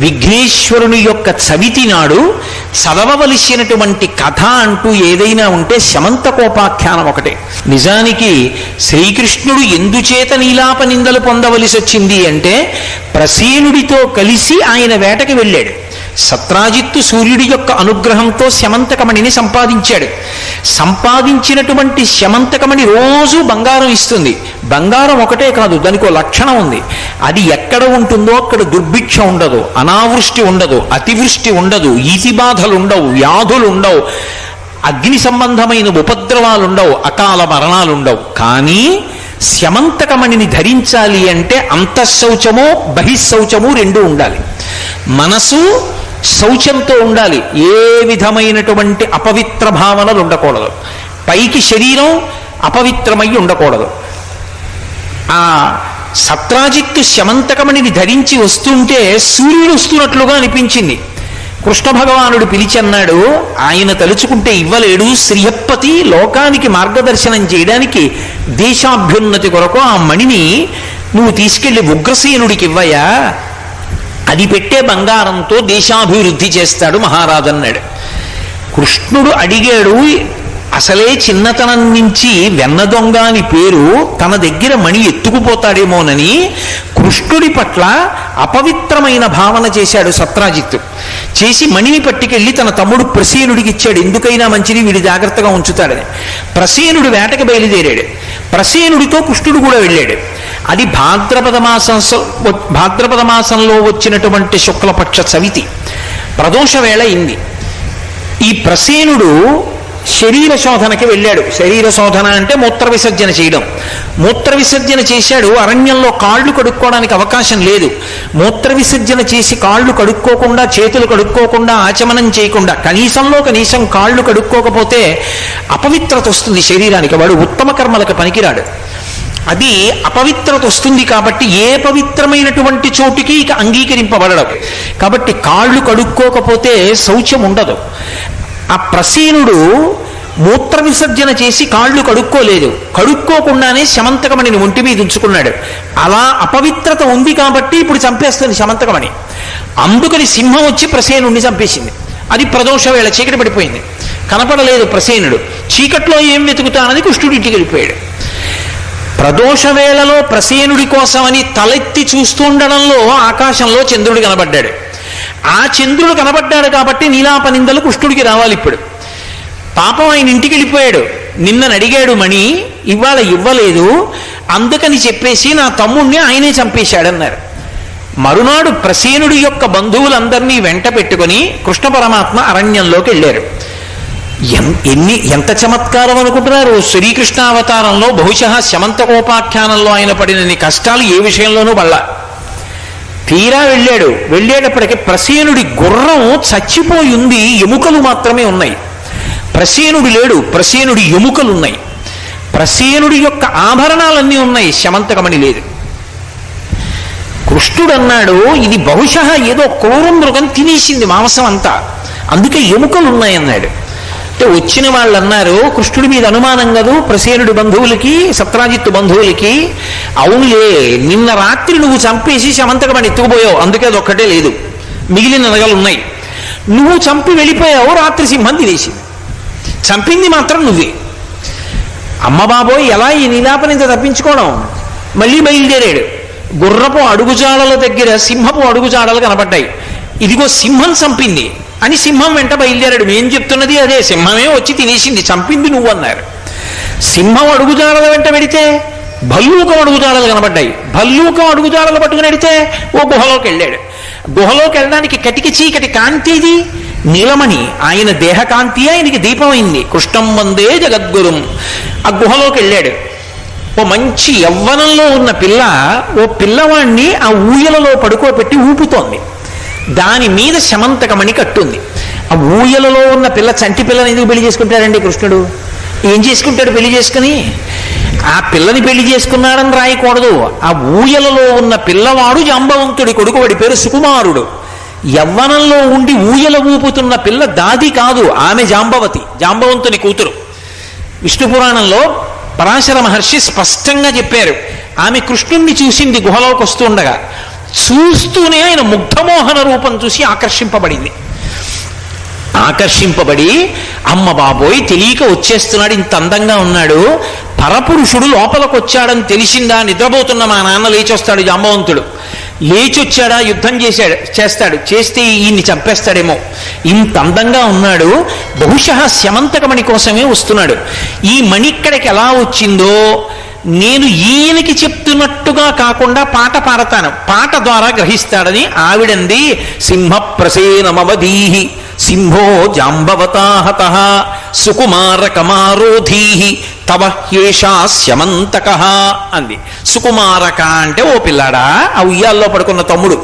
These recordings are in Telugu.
విఘ్నేశ్వరుని యొక్క చవితి నాడు చదవవలసినటువంటి కథ అంటూ ఏదైనా ఉంటే శమంతకోపాఖ్యానం ఒకటే. నిజానికి శ్రీకృష్ణుడు ఎందుచేత నీలాప నిందలు పొందవలసి వచ్చింది అంటే ప్రసేనుడితో కలిసి ఆయన వేటకి వెళ్ళాడు. సత్రాజిత్తు సూర్యుడి యొక్క అనుగ్రహంతో శమంతకమణిని సంపాదించాడు. సంపాదించినటువంటి శమంతకమణి రోజు బంగారం ఇస్తుంది. బంగారం ఒకటే కాదు, దానికి ఒక లక్షణం ఉంది. అది ఎక్కడ ఉంటుందో అక్కడ దుర్భిక్ష ఉండదు, అనావృష్టి ఉండదు, అతివృష్టి ఉండదు, ఈతి బాధలు ఉండవు, వ్యాధులు ఉండవు, అగ్ని సంబంధమైన ఉపద్రవాలు ఉండవు, అకాల మరణాలు ఉండవు. కానీ శమంతకమణిని ధరించాలి అంటే అంతఃశౌచము బహిశౌచము రెండూ ఉండాలి. మనసు శౌచంతో ఉండాలి, ఏ విధమైనటువంటి అపవిత్ర భావనలు ఉండకూడదు. పైకి శరీరం అపవిత్రమై ఉండకూడదు. ఆ సత్రాజిత్తు శమంతకమణిని ధరించి వస్తుంటే సూర్యుడు వస్తున్నట్లుగా అనిపించింది. కృష్ణ భగవానుడు పిలిచన్నాడు, ఆయన తలుచుకుంటే ఇవ్వలేడు. శ్రీహప్పతి లోకానికి మార్గదర్శనం చేయడానికి దేశాభ్యున్నతి కొరకు ఆ మణిని నువ్వు తీసుకెళ్లి ఉగ్రసేనుడికి ఇవ్వయా, అది పెట్టే బంగారంతో దేశాభివృద్ధి చేస్తాడు మహారాజు అన్నాడు. కృష్ణుడు అడిగాడు, అసలే చిన్నతనం నుంచి వెన్న దొంగ అని పేరు, తన దగ్గర మణి ఎత్తుకుపోతాడేమోనని కృష్ణుడి పట్ల అపవిత్రమైన భావన చేశాడు సత్రాజిత్తు. చేసి మణిని పట్టుకెళ్ళి తన తమ్ముడు ప్రసేనుడికి ఇచ్చాడు. ఎందుకైనా మంచిది, వీడి జాగ్రత్తగా ఉంచుతాడని. ప్రసేనుడు వేటకి బయలుదేరాడు. ప్రసేనుడితో కృష్ణుడు కూడా వెళ్ళాడు. అది భాద్రపద మాసంలో వచ్చినటువంటి శుక్లపక్ష చవితి ప్రదోష వేళ అయింది. ఈ ప్రసేనుడు శరీర శోధనకి వెళ్ళాడు. శరీర శోధన అంటే మూత్ర విసర్జన చేయడం. మూత్ర విసర్జన చేశాడు. అరణ్యంలో కాళ్ళు కడుక్కోవడానికి అవకాశం లేదు. మూత్ర విసర్జన చేసి కాళ్ళు కడుక్కోకుండా, చేతులు కడుక్కోకుండా, ఆచమనం చేయకుండా, కనీసం కాళ్ళు కడుక్కోకపోతే అపవిత్రత వస్తుంది శరీరానికి. వాడు ఉత్తమ కర్మలకు పనికిరాడు. అది అపవిత్రత వస్తుంది. కాబట్టి ఏ పవిత్రమైనటువంటి చోటుకి ఇక అంగీకరింపబడడం. కాబట్టి కాళ్ళు కడుక్కోకపోతే శౌచం ఉండదు. ఆ ప్రసేనుడు మూత్ర విసర్జన చేసి కాళ్ళు కడుక్కోలేదు. కడుక్కోకుండానే శమంతకమణిని ఒంటి మీద ఉంచుకున్నాడు. అలా అపవిత్రత ఉంది కాబట్టి ఇప్పుడు చంపేస్తుంది శమంతకమణి. అందుకని సింహం వచ్చి ప్రసేనుడిని చంపేసింది. అది ప్రదోష వేళ, చీకటి పడిపోయింది, కనపడలేదు ప్రసేనుడు. చీకట్లో ఏం వెతుకుతానని కృష్ణుడి ఇంటికి వెళ్ళిపోయాడు. ప్రదోష వేళలో ప్రసేనుడి కోసమని తలెత్తి చూస్తుండడంలో ఆకాశంలో చంద్రుడు కనబడ్డాడు. ఆ చంద్రుడు కనబడ్డాడు కాబట్టి నీలాప నిందలు కృష్ణుడికి రావాలి. ఇప్పుడు పాపం ఆయన ఇంటికి వెళ్ళిపోయాడు. నిన్నను అడిగాడు మణి, ఇవాళ ఇవ్వలేదు, అందుకని చెప్పేసి నా తమ్ముణ్ణి ఆయనే చంపేశాడన్నారు. మరునాడు ప్రసేనుడి యొక్క బంధువులందరినీ వెంట పెట్టుకుని కృష్ణ పరమాత్మ అరణ్యంలోకి వెళ్ళారు. ఎంత చమత్కారం అనుకుంటున్నారు. శ్రీకృష్ణ అవతారంలో బహుశः శమంతకోపాఖ్యానంలో ఆయన పడినన్ని కష్టాలు ఏ విషయంలోనూ పడలా. తీరా వెళ్ళేటప్పటికి ప్రసేనుడి గుర్రం చచ్చిపోయి ఉంది, ఎముకలు మాత్రమే ఉన్నాయి. ప్రసేనుడు లేడు, ప్రసేనుడి ఎముకలు ఉన్నాయి. ప్రసేనుడి యొక్క ఆభరణాలన్నీ ఉన్నాయి, శమంతకమణి లేదు. కృష్ణుడు అన్నాడు, ఇది బహుశः ఏదో క్రూర మృగం తినేసింది మాంసం అంతా, అందుకే ఎముకలు ఉన్నాయన్నాడు. అంటే వచ్చిన వాళ్ళు అన్నారు, కృష్ణుడి మీద అనుమానం కదూ ప్రసేనుడి బంధువులకి, సత్రాజిత్తు బంధువులకి. అవునులే, నిన్న రాత్రి నువ్వు చంపేసి శమంతకమణి ఎత్తుకుపోయావు, అందుకే అది ఒక్కటే లేదు, మిగిలిన నగలు ఉన్నాయి. నువ్వు చంపి వెళ్ళిపోయావు, రాత్రి సింహం తినేసింది, చంపింది మాత్రం నువ్వే. అమ్మ బాబోయ్, ఎలా ఈ నీలాపనింత తప్పించుకోవడం? మళ్ళీ బయలుదేరాడు. గుర్రపు అడుగుజాడల దగ్గర సింహపు అడుగుజాడలు కనబడ్డాయి. ఇదిగో సింహం చంపింది అని సింహం వెంట బయలుదేరాడు. మేం చెప్తున్నది అదే, సింహమే వచ్చి తినేసింది, చంపింది నువ్వు అన్నారు. సింహం అడుగుజాడల వెంట వెడితే భల్లూకం అడుగుజాడలు కనబడ్డాయి. భల్లూకం అడుగుజాడలు పట్టుకుని వెడితే ఓ గుహలోకి వెళ్ళాడు. గుహలోకి వెళ్ళడానికి కటికి చీకటి కాంతి, ఇది నీలమణి, ఆయన దేహకాంతి ఆయనకి దీపమైంది. కృష్ణం వందే జగద్గురుం. ఆ గుహలోకి వెళ్ళాడు. ఓ మంచి యవ్వనంలో ఉన్న పిల్ల ఓ పిల్లవాణ్ణి ఆ ఊయలలో పడుకోబెట్టి ఊపుతోంది. దాని మీద శమంతకమణి కట్టుంది. ఆ ఊయలలో ఉన్న పిల్ల, చంటి పిల్లని ఎందుకు పెళ్లి చేసుకుంటాడండి కృష్ణుడు? ఏం చేసుకుంటాడు పెళ్లి చేసుకుని? ఆ పిల్లని పెళ్లి చేసుకున్నాడని రాయకూడదు. ఆ ఊయలలో ఉన్న పిల్లవాడు జాంబవంతుడి కొడుకు, వాడి పేరు సుకుమారుడు. యవ్వనంలో ఉండి ఊయల ఊపుతున్న పిల్ల దాది కాదు, ఆమె జాంబవతి, జాంబవంతుని కూతురు. విష్ణు పురాణంలో పరాశర మహర్షి స్పష్టంగా చెప్పారు. ఆమె కృష్ణుణ్ణి చూసింది గుహలోకి వస్తుండగా. చూస్తూనే ఆయన ముగ్ధమోహన రూపం చూసి ఆకర్షింపబడి అమ్మ బాబోయ్ తెలియక వచ్చేస్తున్నాడు, ఇంత అందంగా ఉన్నాడు, పరపురుషుడు లోపలికి వచ్చాడని తెలిసిందా, నిద్రపోతున్న మా నాన్న లేచొస్తాడు జాంబవంతుడు, లేచొచ్చాడా యుద్ధం చేస్తే ఈయన్ని చంపేస్తాడేమో, ఇంత అందంగా ఉన్నాడు, బహుశः శమంతకమణి కోసమే వస్తున్నాడు, ఈ మణి ఇక్కడికి ఎలా వచ్చిందో నేను ఈయనకి చెప్తున్నట్టుగా కాకుండా పాట పాడతాను, పాట ద్వారా గ్రహిస్తాడని ఆవిడంది. సింహ ప్రసేనమవధీహి సింహో జాంబవతాహత సుకుమార కమారోధీహి తవ హ్యేషా స్యమంతక అంది. సుకుమారక అంటే ఓ పిల్లాడా, ఆ ఉయ్యాల్లో పడుకున్న తమ్ముడు,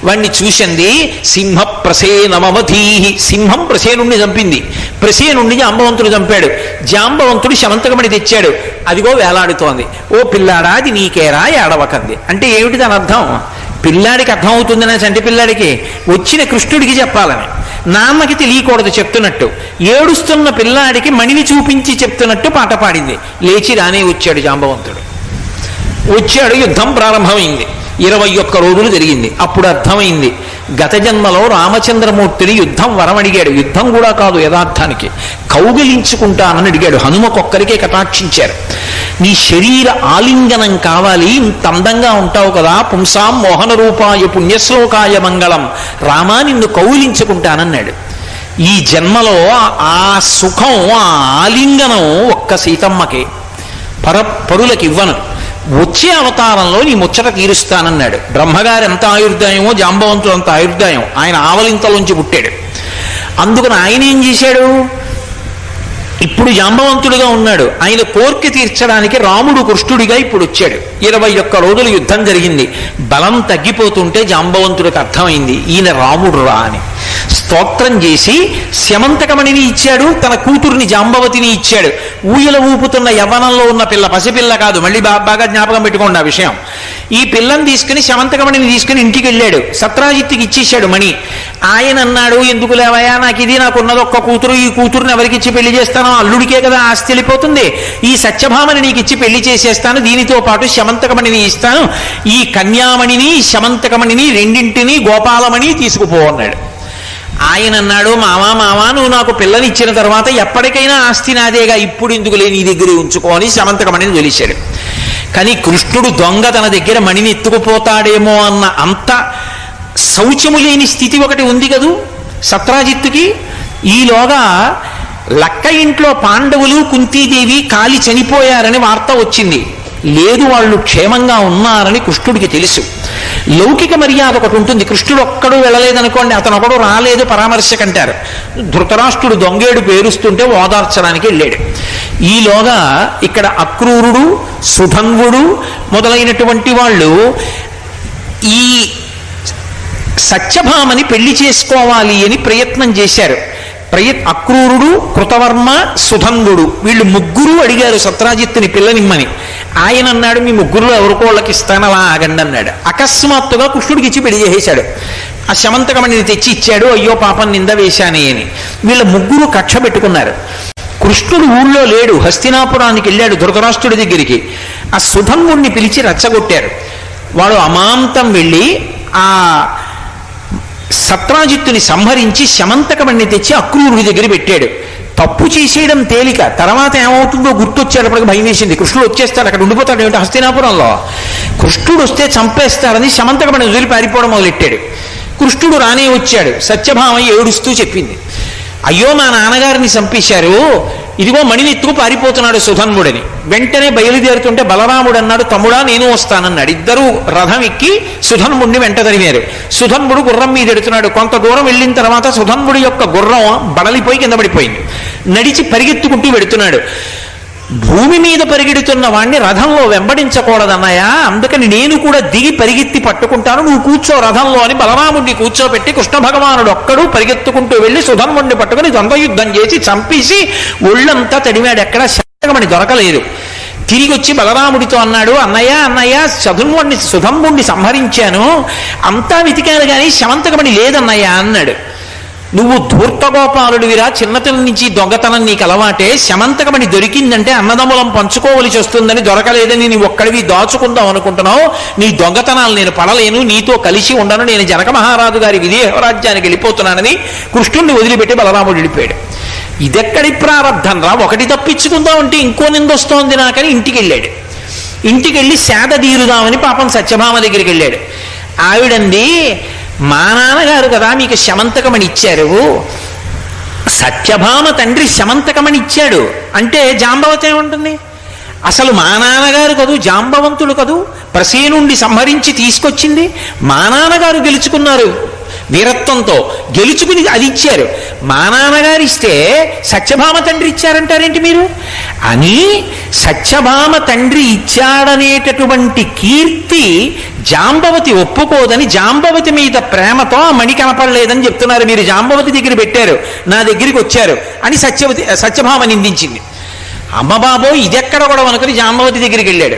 వాణ్ణి చూసింది. సింహ ప్రసేనమవధీహి, సింహం ప్రసేనుణ్ణి చంపింది, ప్రసేనుణ్ణి జాంబవంతుడు చంపాడు, జాంబవంతుడు శమంతకమణి తెచ్చాడు, అదిగో వేలాడుతోంది. ఓ పిల్లాడా అది నీకేరా ఏడవకంది. అంటే ఏమిటి దాని అర్థం? పిల్లాడికి అర్థం అవుతుందనే చంటి పిల్లాడికి వచ్చిన కృష్ణుడికి చెప్పాలని, నాన్నకి తెలియకూడదు చెప్తున్నట్టు, ఏడుస్తున్న పిల్లాడికి మణిని చూపించి చెప్తున్నట్టు పాట పాడింది. లేచి రానే వచ్చాడు జాంబవంతుడు. వచ్చాడు, యుద్ధం ప్రారంభమైంది. 21 రోజులు జరిగింది. అప్పుడు అర్థమైంది గత జన్మలో రామచంద్రమూర్తిని యుద్ధం వరమడిగాడు. యుద్ధం కూడా కాదు, యథార్థానికి కౌగిలించుకుంటానని అడిగాడు. హనుమకొక్కరికే కటాక్షించారు. నీ శరీర ఆలింగనం కావాలి, ఇంత అందంగా ఉంటావు కదా, పుంసాం మోహన రూపాయ పుణ్యశ్లోకాయ మంగళం, రామా నిన్ను కౌగిలించుకుంటానన్నాడు. ఈ జన్మలో ఆ సుఖం, ఆ ఆలింగనం ఒక్క సీతమ్మకే, పరులకి ఇవ్వను, వచ్చే అవతారంలో నీ ముచ్చట తీరుస్తానన్నాడు. బ్రహ్మగారు ఎంత ఆయుర్దాయమో జాంబవంతుడు అంత ఆయుర్దాయం, ఆయన ఆవలింతలోంచి పుట్టాడు. అందుకని ఆయన ఏం చేశాడు, ఇప్పుడు జాంబవంతుడిగా ఉన్నాడు, ఆయన కోర్కె తీర్చడానికి రాముడు కృష్ణుడిగా ఇప్పుడు వచ్చాడు. 21 రోజులు యుద్ధం జరిగింది. బలం తగ్గిపోతుంటే జాంబవంతుడికి అర్థమైంది ఈయన రాముడు రా అని. స్తోత్రం చేసి శమంతకమణిని ఇచ్చాడు, తన కూతుర్ని జాంబవతిని ఇచ్చాడు. ఊయల ఊపుతున్న యవ్వనంలో ఉన్న పిల్ల, పసిపిల్ల కాదు, మళ్ళీ బాగా జ్ఞాపకం పెట్టుకోండి ఆ విషయం. ఈ పిల్లని తీసుకుని శమంతకమణిని తీసుకుని ఇంటికి వెళ్ళాడు. సత్రాజిత్తుకి ఇచ్చేశాడు మణి. ఆయన అన్నాడు, ఎందుకు లేవయా, నాకున్నది ఒక్క కూతురు, ఈ కూతురుని ఎవరికిచ్చి పెళ్లి చేస్తానో, అల్లుడికే కదా ఆస్తి వెళ్ళిపోతుంది, ఈ సత్యభామని నీకు ఇచ్చి పెళ్లి చేసేస్తాను, దీనితో పాటు శమంతకమణిని ఇస్తాను, ఈ కన్యామణిని శమంతకమణిని రెండింటినీ గోపాలమణి తీసుకుపో అన్నాడు. ఆయన అన్నాడు, మావా నువ్వు నాకు పిల్లని ఇచ్చిన తర్వాత ఎప్పటికైనా ఆస్తి నాదేగా, ఇప్పుడు ఎందుకు లేని నీ దగ్గరే ఉంచుకోని శమంతకమణిని వదిలేశాడు. కానీ కృష్ణుడు దొంగ తన దగ్గర మణిని ఎత్తుకుపోతాడేమో అన్న అంత శౌచము లేని స్థితి ఒకటి ఉంది కదూ సత్రాజిత్తుకి. ఈలోగా లక్క ఇంట్లో పాండవులు కుంతీదేవి కాలి చనిపోయారని వార్త వచ్చింది. లేదు, వాళ్ళు క్షేమంగా ఉన్నారని కృష్ణుడికి తెలుసు. లౌకిక మర్యాద ఒకటి ఉంటుంది, కృష్ణుడు ఒక్కడు వెళ్ళలేదనుకోండి, అతను ఒకడు రాలేదు పరామర్శకంటారు. ధృతరాష్ట్రుడు దొంగేడు పేరుస్తుంటే ఓదార్చడానికి వెళ్ళాడు. ఈలోగా ఇక్కడ అక్రూరుడు, సుధన్వుడు మొదలైనటువంటి వాళ్ళు ఈ సత్యభామని పెళ్లి చేసుకోవాలి అని ప్రయత్నం చేశారు. అక్రూరుడు, కృతవర్మ, సుధన్వుడు వీళ్ళు ముగ్గురు అడిగారు సత్రాజిత్తుని పిల్లనిమ్మని. ఆయన అన్నాడు, మీ ముగ్గురులో ఎవరికోళ్ళకి ఇస్తాను, అలా ఆగండి అన్నాడు. అకస్మాత్తుగా కృష్ణుడికి ఇచ్చి పెళ్లి చేసేశాడు. ఆ శమంతకమణిని తెచ్చి ఇచ్చాడు. అయ్యో పాపం నింద వేశానే అని. వీళ్ళ ముగ్గురు కక్ష పెట్టుకున్నారు. కృష్ణుడు ఊళ్ళో లేడు, హస్తినాపురానికి వెళ్ళాడు ధృతరాష్ట్రుడి దగ్గరికి. ఆ సుధన్వుడిని పిలిచి రెచ్చగొట్టారు. వాడు అమాంతం వెళ్ళి ఆ సత్రాజిత్తుని సంహరించి శమంతకమణిని తెచ్చి అక్రూరుడి దగ్గర పెట్టాడు. తప్పు చేసేయడం తేలిక, తర్వాత ఏమవుతుందో గుర్తొచ్చేటప్పటికి భయం వేసింది. కృష్ణుడు వచ్చేస్తాడు, అక్కడ ఉండిపోతాడు ఏమిటి హస్తినాపురంలో, కృష్ణుడు వస్తే చంపేస్తాడని శమంతకమణి వదిలి పారిపోవడం మొదలెట్టాడు. కృష్ణుడు రానే వచ్చాడు. సత్యభామ ఏడుస్తూ చెప్పింది, అయ్యో మా నాన్నగారిని చంపేశారు, ఇదిగో మణిని ఎత్తుకు పారిపోతున్నాడు సుధన్వుడని. వెంటనే బయలుదేరుతుంటే బలరాముడు అన్నాడు, తమ్ముడా నేను వస్తానన్నాడు. ఇద్దరూ రథం ఎక్కి సుధన్వుడిని వెంట తరిమారు. సుధన్వుడు గుర్రం మీద ఎడుతున్నాడు. కొంత దూరం వెళ్ళిన తర్వాత సుధన్వుడి యొక్క గుర్రం బడలిపోయి కింద పడిపోయింది. నడిచి పరిగెత్తుకుంటూ వెడుతున్నాడు. భూమి మీద పరిగెడుతున్న వాణ్ణి రథంలో వెంబడించకూడదన్నాయా, అందుకని నేను కూడా దిగి పరిగెత్తి పట్టుకుంటాను, నువ్వు కూర్చో రథంలో అని బలరాముడిని కూర్చోబెట్టి కృష్ణ భగవానుడు ఒక్కడు పరిగెత్తుకుంటూ వెళ్ళి సుధన్వుడిని పట్టుకుని ద్వంద్వయుద్ధం చేసి చంపేసి ఒళ్ళంతా తడిమాడు. ఎక్కడ శమంతకమణి దొరకలేదు. తిరిగి వచ్చి బలరాముడితో అన్నాడు, అన్నయ్య సుధన్వుడిని సంహరించాను, అంతా వెతికాను కానీ శమంతకమణి లేదన్నయ్య అన్నాడు. నువ్వు ధూర్తగోపాలుడివిరా, చిన్నతనం నుంచి దొంగతనం నీకు అలవాటే, శమంతకమణి దొరికిందంటే అన్నదమ్ములం పంచుకోవలసి వస్తుందని, దొరకలేదని నీ ఒక్కడివి దాచుకుందాం అనుకుంటున్నావు. నీ దొంగతనాలు నేను పడలేను, నీతో కలిసి ఉండను, నేను జనక మహారాజు గారి విదేహరాజ్యానికి వెళ్ళిపోతున్నానని కృష్ణుణ్ణి వదిలిపెట్టి బలరాముడు వెళ్ళిపోయాడు. ఇదెక్కడి ప్రారంధం రా, ఒకటి తప్పించుకుందాం అంటే ఇంకో నిందొస్తోంది నాకని ఇంటికి వెళ్ళాడు. ఇంటికి వెళ్ళి సేద తీరుదామని పాపం సత్యభామ దగ్గరికి వెళ్ళాడు. ఆవిడంది, మా నాన్నగారు కదా మీకు శమంతకమణి ఇచ్చారు, సత్యభామ తండ్రి శమంతకమణి ఇచ్చాడు అంటే జాంబవతి ఏముంటుంది? అసలు మా నాన్నగారు కదూ జాంబవంతుడు కదూ, ప్రసేనుండి సంహరించి తీసుకొచ్చింది. మా నాన్నగారు గెలుచుకున్నారు, వీరత్వంతో గెలుచుకుని అది ఇచ్చారు. మా నాన్నగారు ఇస్తే సత్యభామ తండ్రి ఇచ్చారంటారేంటి మీరు అని, సత్యభామ తండ్రి ఇచ్చాడనేటటువంటి కీర్తి జాంబవతి ఒప్పుకోదని, జాంబవతి మీద ప్రేమతో ఆ మణి కనపడలేదని చెప్తున్నారు. మీరు జాంబవతి దగ్గర పెట్టారు, నా దగ్గరికి వచ్చారు అని సత్యభామ నిందించింది. అమ్మ బాబో ఇదెక్కడ కూడా అనుకుని జాంబవతి దగ్గరికి వెళ్ళాడు.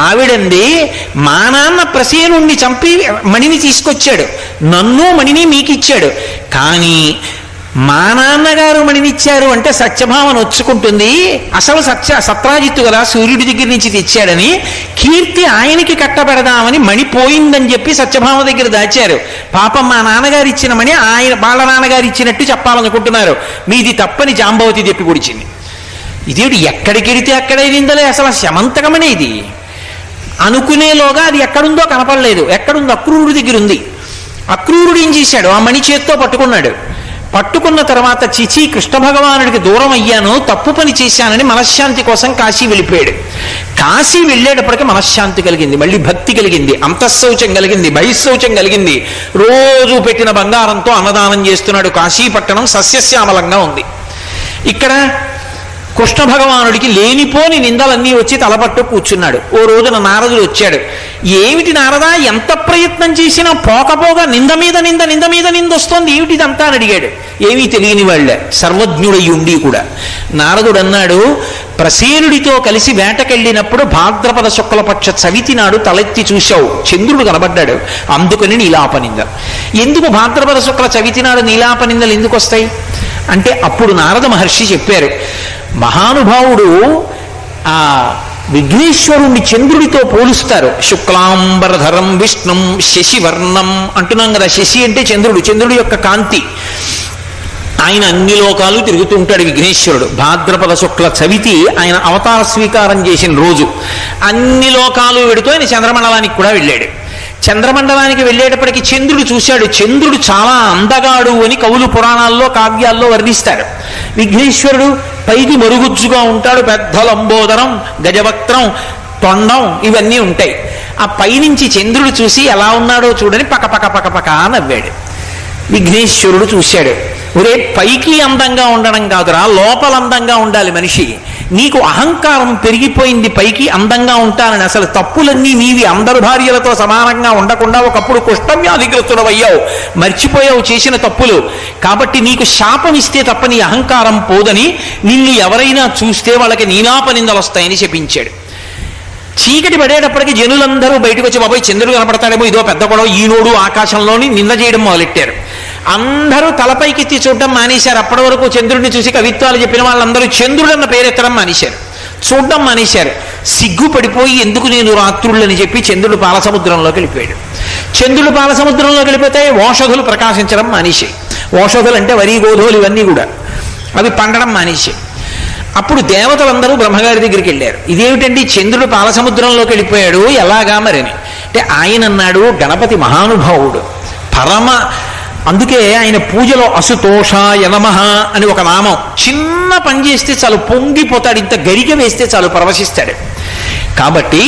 ఆవిడంది, మా నాన్న ప్రసేనుణ్ణి చంపి మణిని తీసుకొచ్చాడు, నన్ను మణిని మీకు ఇచ్చాడు, కానీ మా నాన్నగారు మణినిచ్చారు అంటే సత్యభామ నొచ్చుకుంటుంది. అసలు సత్రాజిత్తు కదా సూర్యుడి దగ్గర నుంచి తెచ్చాడని కీర్తి ఆయనకి కట్టబెడదామని మణి పోయిందని చెప్పి సత్యభామ దగ్గర దాచారు. పాపం మా నాన్నగారు ఇచ్చిన మణి ఆయన వాళ్ళ నాన్నగారు ఇచ్చినట్టు చెప్పాలనుకుంటున్నారు. మీది తప్పని జాంబవతి చెప్పి పొడిచింది. ఇదేమిటి ఎక్కడికెడితే అక్కడే నిందలే, అసలు శమంతకమనే ఇది అనుకునేలోగా అది ఎక్కడుందో కనపడలేదు. ఎక్కడుందో అక్రూరుడి దగ్గర ఉంది. అక్రూరుడు ఏం చేశాడు, ఆ మణి చేత్తో పట్టుకున్నాడు. పట్టుకున్న తర్వాత చిచి కృష్ణ భగవానుడికి దూరం అయ్యాను, తప్పు పని చేశానని మనశ్శాంతి కోసం కాశీ వెళ్ళిపోయాడు. కాశీ వెళ్ళేటప్పటికి మనశ్శాంతి కలిగింది, మళ్ళీ భక్తి కలిగింది, అంతఃశౌచం కలిగింది, బహిశౌచం కలిగింది. రోజు పెట్టిన బంగారంతో అన్నదానం చేస్తున్నాడు. కాశీ పట్టణం సస్యశ్యామలంగా ఉంది. ఇక్కడ కృష్ణ భగవానుడికి లేనిపోని నిందలన్నీ వచ్చి తలపట్టు కూర్చున్నాడు. ఓ రోజున నారదుడు వచ్చాడు. ఏమిటి నారదా, ఎంత ప్రయత్నం చేసినా పోకపోగా నింద మీద నింద, నింద మీద నింద వస్తోంది, ఏమిటిదంతా అని అడిగాడు. ఏమీ తెలియని వాళ్ళే, సర్వజ్ఞుడై ఉండి కూడా. నారదుడు అన్నాడు, ప్రసేనుడితో కలిసి వేటకెళ్ళినప్పుడు భాద్రపద శుక్లపక్ష చవితి నాడు తలెత్తి చూశావు, చంద్రుడు కనబడ్డాడు, అందుకని నీలాపనింద. ఎందుకు భాద్రపద శుక్ల చవితి నాడు నీలాపనిందలు ఎందుకు వస్తాయి అంటే, అప్పుడు నారద మహర్షి చెప్పారు, మహానుభావుడు ఆ విఘ్నేశ్వరుణ్ణి చంద్రుడితో పోలుస్తారు. శుక్లాంబరధరం విష్ణుం శశివర్ణం అంటున్నాం కదా. శశి అంటే చంద్రుడు, చంద్రుడి యొక్క కాంతి. ఆయన అన్ని లోకాలు తిరుగుతూ ఉంటాడు విఘ్నేశ్వరుడు. భాద్రపద శుక్ల చవితి ఆయన అవతార స్వీకారం చేసిన రోజు. అన్ని లోకాలు వెడుతూ ఆయన చంద్రమండలానికి కూడా వెళ్ళాడు. చంద్రమండలానికి వెళ్ళేటప్పటికి చంద్రుడు చూశాడు. చంద్రుడు చాలా అందగాడు అని కవులు పురాణాల్లో కావ్యాల్లో వర్ణిస్తారు. విఘ్నేశ్వరుడు పైకి మరుగుజ్జుగా ఉంటాడు, పెద్ద లంబోదరం, గజవక్త్రం, తొండం ఇవన్నీ ఉంటాయి. ఆ పైనుంచి చంద్రుడు చూసి ఎలా ఉన్నాడో చూడని పకపక పకపక నవ్వాడు. విఘ్నేశ్వరుడు చూశాడు, ఒరే పైకి అందంగా ఉండడం కాదురా, లోపల అందంగా ఉండాలి మనిషి. నీకు అహంకారం పెరిగిపోయింది, పైకి అందంగా ఉంటానని. అసలు తప్పులన్నీ నీవి, అందరు భార్యలతో సమానంగా ఉండకుండా ఒకప్పుడు కుష్ఠవ్యాధిగ్రస్తుడవయ్యావు, మర్చిపోయావు చేసిన తప్పులు. కాబట్టి నీకు శాపం ఇస్తే తప్ప నీ అహంకారం పోదని, నిన్ను ఎవరైనా చూస్తే వాళ్ళకి నీలాపనిందలు వస్తాయని చెప్పించాడు. చీకటి పడేటప్పటికి జనులందరూ బయటకు వచ్చి, బాబాయ్ చంద్రుడు కనపడతాడేమో, ఇదో పెద్ద గొడవ, ఈనోడు ఆకాశంలోని నింద చేయడం మొదలెట్టారు. అందరూ తలపైకెత్తి చూడడం మానేశారు. అప్పటి వరకు చంద్రుడిని చూసి కవిత్వాలు చెప్పిన వాళ్ళందరూ చంద్రుడు అన్న పేరెత్తడం మానేశారు, చూడడం మానేశారు. సిగ్గుపడిపోయి ఎందుకు నేను రాత్రుళ్ళని చెప్పి చంద్రుడు పాలసముద్రంలోకి వెళ్ళిపోయాడు. చంద్రుడు పాలసముద్రంలోకి వెళ్ళిపోతే ఓషధులు ప్రకాశించడం మానేశాయి. ఓషధులు అంటే వరి గోధుమలు ఇవన్నీ కూడా అవి పండడం మానేశాయి. అప్పుడు దేవతలందరూ బ్రహ్మగారి దగ్గరికి వెళ్ళారు. ఇదేమిటండి చంద్రుడు పాలసముద్రంలోకి వెళ్ళిపోయాడు ఎలాగా మరని అంటే, ఆయన అన్నాడు, గణపతి మహానుభావుడు పరమ, అందుకే ఆయన పూజలో అసుతోషాయ నమః అని ఒక నామం, చిన్న పని చేస్తే చాలు పొంగిపోతాడు, ఇంత గరిక వేస్తే చాలు పరవశిస్తాడు. కాబట్టి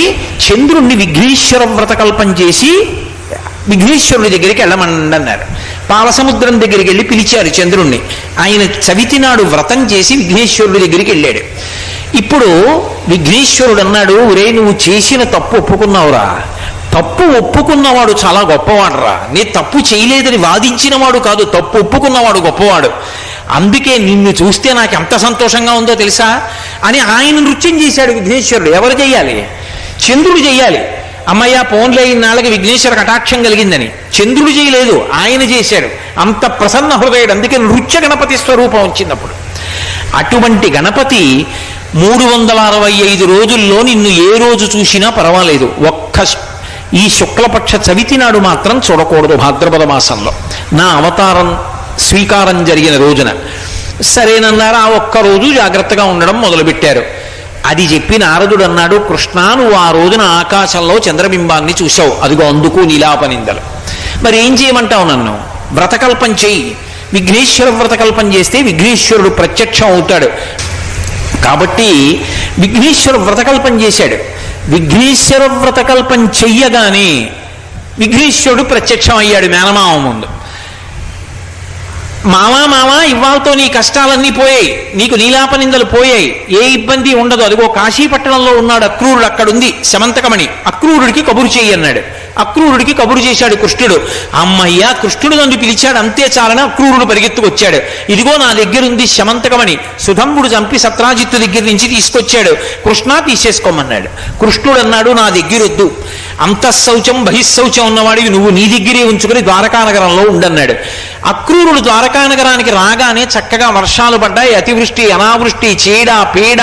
చంద్రుణ్ణి విఘ్నేశ్వర వ్రతకల్పం చేసి విఘ్నేశ్వరుడి దగ్గరికి వెళ్ళమన్నారు. పాలసముద్రం దగ్గరికి వెళ్ళి పిలిచారు చంద్రుణ్ణి. ఆయన చవితి నాడు వ్రతం చేసి విఘ్నేశ్వరుడి దగ్గరికి వెళ్ళాడు. ఇప్పుడు విఘ్నేశ్వరుడు అన్నాడు, ఒరే నువ్వు చేసిన తప్పు ఒప్పుకున్నావురా, తప్పు ఒప్పుకున్నవాడు చాలా గొప్పవాడురా, నీ తప్పు చేయలేదని వాదించినవాడు కాదు, తప్పు ఒప్పుకున్నవాడు గొప్పవాడు. అందుకే నిన్ను చూస్తే నాకు ఎంత సంతోషంగా ఉందో తెలుసా అని ఆయన నృత్యం చేశాడు విఘ్నేశ్వరుడు. ఎవరు చెయ్యాలి? చంద్రుడు చెయ్యాలి. అమ్మయ్య పోన్లే ఇన్నాళ్ళకి విఘ్నేశ్వర కటాక్షం కలిగిందని. చంద్రుడు చేయలేదు, ఆయన చేశాడు. అంత ప్రసన్న హృదయుడు, అందుకే నృత్య గణపతి స్వరూపం వచ్చినప్పుడు. అటువంటి గణపతి 365 రోజుల్లో నిన్ను ఏ రోజు చూసినా పర్వాలేదు, ఈ శుక్లపక్ష చవితి నాడు మాత్రం చూడకూడదు. భాద్రపద మాసంలో నా అవతారం స్వీకారం జరిగిన రోజున సరేనన్నారు. ఆ ఒక్కరోజు జాగ్రత్తగా ఉండడం మొదలుపెట్టారు. అది చెప్పి నారదుడు అన్నాడు, కృష్ణ నువ్వు ఆ రోజున ఆకాశంలో చంద్రబింబాన్ని చూశావు, అదిగో అందుకు నీలాపనిందలు. మరి ఏం చేయమంటావు నన్ను? వ్రతకల్పం చెయ్యి. విఘ్నేశ్వర వ్రతకల్పం చేస్తే విఘ్నేశ్వరుడు ప్రత్యక్షం అవుతాడు. కాబట్టి విఘ్నేశ్వర వ్రతకల్పం చేశాడు. విఘ్నేశ్వర వ్రతకల్పం చెయ్యగానే విఘ్నేశ్వరుడు ప్రత్యక్షం అయ్యాడు మేనమామ ముందు. మావా ఇవాళతో నీ కష్టాలన్నీ పోయాయి, నీకు నీలాపనిందలు పోయాయి, ఏ ఇబ్బంది ఉండదు. అదిగో కాశీపట్టణంలో ఉన్నాడు అక్రూరుడు, అక్కడుంది శమంతకమణి, అక్రూరుడికి కబురు చెయ్యి అన్నాడు. అక్రూరుడికి కబురు చేశాడు కృష్ణుడు. అమ్మయ్య కృష్ణుడు నన్ను పిలిచాడు అంతే చాలని అక్రూరుడు పరిగెత్తుకొచ్చాడు. ఇదిగో నా దగ్గరుంది శమంతకమణి, సుధంబుడు చంపి సత్రాజిత్తు దగ్గర నుంచి తీసుకొచ్చాడు, కృష్ణ తీసేసుకోమన్నాడు. కృష్ణుడు అన్నాడు, నా దగ్గరొద్దు, అంతఃశౌచం బహిశౌచం ఉన్నవాడివి నువ్వు నీ దగ్గరే ఉంచుకొని ద్వారకానగరంలో ఉండన్నాడు. అక్రూరుడు ద్వారకానగరానికి రాగానే చక్కగా వర్షాలు పడ్డాయి, అతివృష్టి అనావృష్టి చీడ పీడ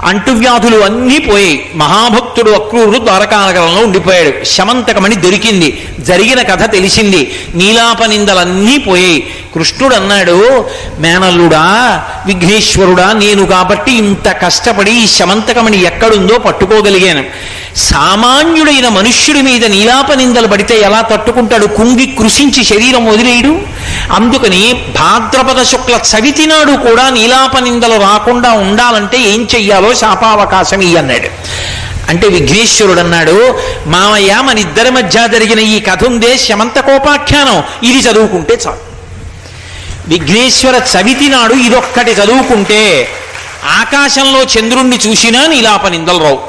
అంటువ్యాధులు అన్నీ పోయాయి. మహాభక్తుడు అక్రూరుడు ద్వారకానగరంలో ఉండిపోయాడు. శమంతకమణి దొరికింది, జరిగిన కథ తెలిసింది, నీలాపనిందలన్నీ పోయాయి. కృష్ణుడు అన్నాడు, మేనల్లుడా విఘ్నేశ్వరుడా, నేను కాబట్టి ఇంత కష్టపడి ఈ శమంతకమణి ఎక్కడుందో పట్టుకోగలిగాను. సామాన్యుడైన మనుష్యుడి మీద నీలాపనిందలు పడితే ఎలా తట్టుకుంటాడు? కుంగి కృషించి శరీరం వదిలేయడు. అందుకని భాద్రపద శుక్ల చవితి నాడు కూడా నీలాపనిందలు రాకుండా ఉండాలంటే ఏం చెయ్యాలో శాపావకాశం ఇయ్యన్నాడు. అంటే విఘ్నేశ్వరుడు అన్నాడు, మామయ్య మన ఇద్దరి మధ్య జరిగిన ఈ కథ ఉందే శమంతకోపాఖ్యానం, ఇది చదువుకుంటే చాలు. విఘ్నేశ్వర చవితి నాడు ఇదొక్కటి చదువుకుంటే ఆకాశంలో చంద్రుణ్ణి చూసినా నీలాపనిందలు రావు.